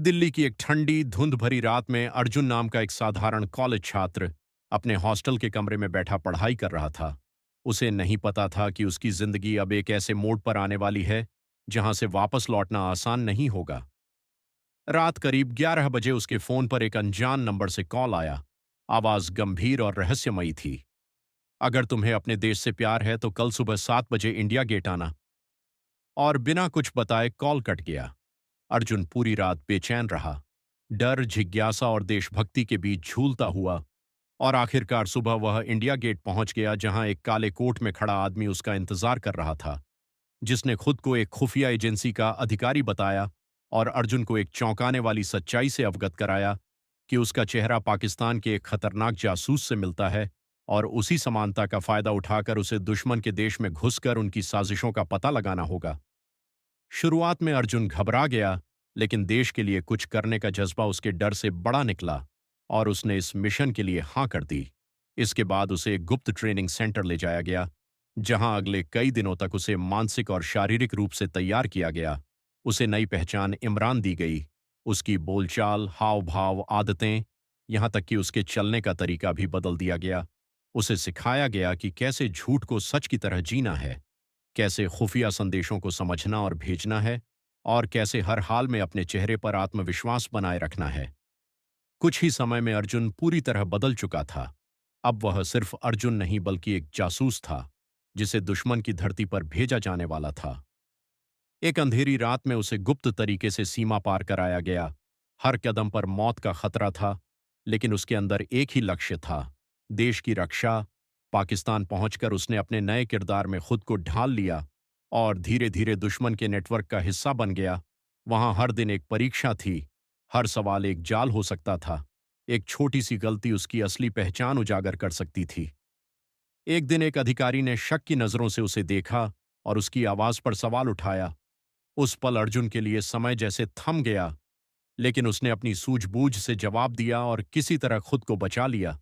दिल्ली की एक ठंडी धुंध भरी रात में अर्जुन नाम का एक साधारण कॉलेज छात्र अपने हॉस्टल के कमरे में बैठा पढ़ाई कर रहा था। उसे नहीं पता था कि उसकी जिंदगी अब एक ऐसे मोड़ पर आने वाली है जहां से वापस लौटना आसान नहीं होगा। रात करीब 11 बजे उसके फोन पर एक अनजान नंबर से कॉल आया। आवाज गंभीर और रहस्यमयी थी। अगर तुम्हें अपने देश से प्यार है तो कल सुबह 7 बजे इंडिया गेट आना। और बिना कुछ बताए कॉल कट गया। अर्जुन पूरी रात बेचैन रहा, डर, जिज्ञासा और देशभक्ति के बीच झूलता हुआ। और आखिरकार सुबह वह इंडिया गेट पहुंच गया, जहां एक काले कोट में खड़ा आदमी उसका इंतजार कर रहा था, जिसने खुद को एक खुफिया एजेंसी का अधिकारी बताया और अर्जुन को एक चौंकाने वाली सच्चाई से अवगत कराया कि उसका चेहरा पाकिस्तान के एक खतरनाक जासूस से मिलता है और उसी समानता का फायदा उठाकर उसे दुश्मन के देश में घुसकर उनकी साजिशों का पता लगाना होगा। शुरुआत में अर्जुन घबरा गया, लेकिन देश के लिए कुछ करने का जज्बा उसके डर से बड़ा निकला और उसने इस मिशन के लिए हाँ कर दी। इसके बाद उसे एक गुप्त ट्रेनिंग सेंटर ले जाया गया, जहां अगले कई दिनों तक उसे मानसिक और शारीरिक रूप से तैयार किया गया। उसे नई पहचान इमरान दी गई, उसकी बोलचाल, हाव भाव, आदतें, यहां तक कि उसके चलने का तरीका भी बदल दिया गया। उसे सिखाया गया कि कैसे झूठ को सच की तरह जीना है, कैसे खुफिया संदेशों को समझना और भेजना है, और कैसे हर हाल में अपने चेहरे पर आत्मविश्वास बनाए रखना है। कुछ ही समय में अर्जुन पूरी तरह बदल चुका था। अब वह सिर्फ अर्जुन नहीं बल्कि एक जासूस था, जिसे दुश्मन की धरती पर भेजा जाने वाला था। एक अंधेरी रात में उसे गुप्त तरीके से सीमा पार कराया गया। हर कदम पर मौत का खतरा था, लेकिन उसके अंदर एक ही लक्ष्य था, देश की रक्षा। पाकिस्तान पहुंचकर उसने अपने नए किरदार में खुद को ढाल लिया और धीरे धीरे दुश्मन के नेटवर्क का हिस्सा बन गया। वहां हर दिन एक परीक्षा थी, हर सवाल एक जाल हो सकता था, एक छोटी सी गलती उसकी असली पहचान उजागर कर सकती थी। एक दिन एक अधिकारी ने शक की नजरों से उसे देखा और उसकी आवाज पर सवाल उठाया। उस पल अर्जुन के लिए समय जैसे थम गया, लेकिन उसने अपनी सूझबूझ से जवाब दिया और किसी तरह खुद को बचा लिया।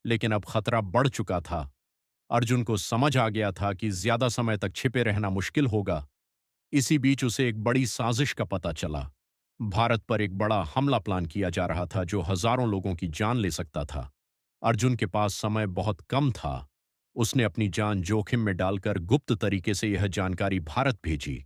लेकिन अब खतरा बढ़ चुका था। अर्जुन को समझ आ गया था कि ज्यादा समय तक छिपे रहना मुश्किल होगा। इसी बीच उसे एक बड़ी साजिश का पता चला। भारत पर एक बड़ा हमला प्लान किया जा रहा था जो हजारों लोगों की जान ले सकता था। अर्जुन के पास समय बहुत कम था। उसने अपनी जान जोखिम में डालकर गुप्त तरीके से यह जानकारी भारत भेजी।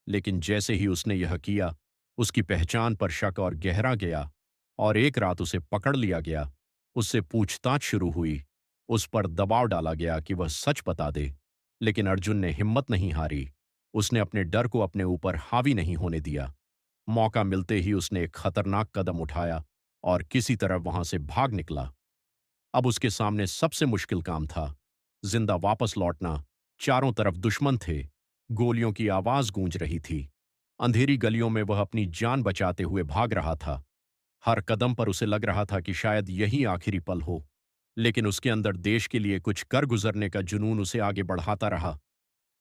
लेकिन जैसे ही उसने यह किया, उसकी पहचान पर शक और गहरा गया और एक रात उसे पकड़ लिया गया। उससे पूछताछ शुरू हुई, उस पर दबाव डाला गया कि वह सच बता दे। लेकिन अर्जुन ने हिम्मत नहीं हारी। उसने अपने डर को अपने ऊपर हावी नहीं होने दिया। मौका मिलते ही उसने एक खतरनाक कदम उठाया और किसी तरह वहां से भाग निकला। अब उसके सामने सबसे मुश्किल काम था, जिंदा वापस लौटना। चारों तरफ दुश्मन थे, गोलियों की आवाज गूंज रही थी। अंधेरी गलियों में वह अपनी जान बचाते हुए भाग रहा था। हर कदम पर उसे लग रहा था कि शायद यही आखिरी पल हो। लेकिन उसके अंदर देश के लिए कुछ कर गुजरने का जुनून उसे आगे बढ़ाता रहा।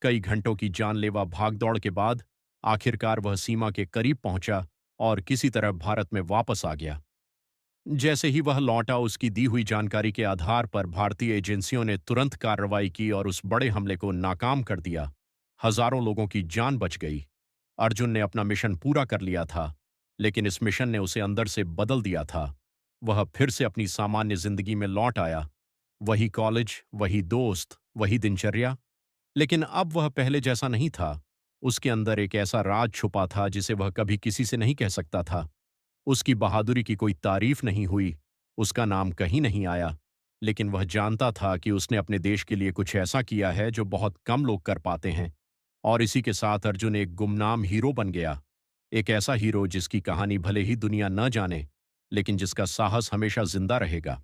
कई घंटों की जानलेवा भागदौड़ के बाद आखिरकार वह सीमा के करीब पहुंचा और किसी तरह भारत में वापस आ गया। जैसे ही वह लौटा, उसकी दी हुई जानकारी के आधार पर भारतीय एजेंसियों ने तुरंत कार्रवाई की और उस बड़े हमले को नाकाम कर दिया। हजारों लोगों की जान बच गई। अर्जुन ने अपना मिशन पूरा कर लिया था, लेकिन इस मिशन ने उसे अंदर से बदल दिया था। वह फिर से अपनी सामान्य जिंदगी में लौट आया। वही कॉलेज, वही दोस्त, वही दिनचर्या। लेकिन अब वह पहले जैसा नहीं था। उसके अंदर एक ऐसा राज छुपा था जिसे वह कभी किसी से नहीं कह सकता था। उसकी बहादुरी की कोई तारीफ नहीं हुई, उसका नाम कहीं नहीं आया, लेकिन वह जानता था कि उसने अपने देश के लिए कुछ ऐसा किया है जो बहुत कम लोग कर पाते हैं। और इसी के साथ अर्जुन एक गुमनाम हीरो बन गया। एक ऐसा हीरो जिसकी कहानी भले ही दुनिया न जाने, लेकिन जिसका साहस हमेशा जिंदा रहेगा।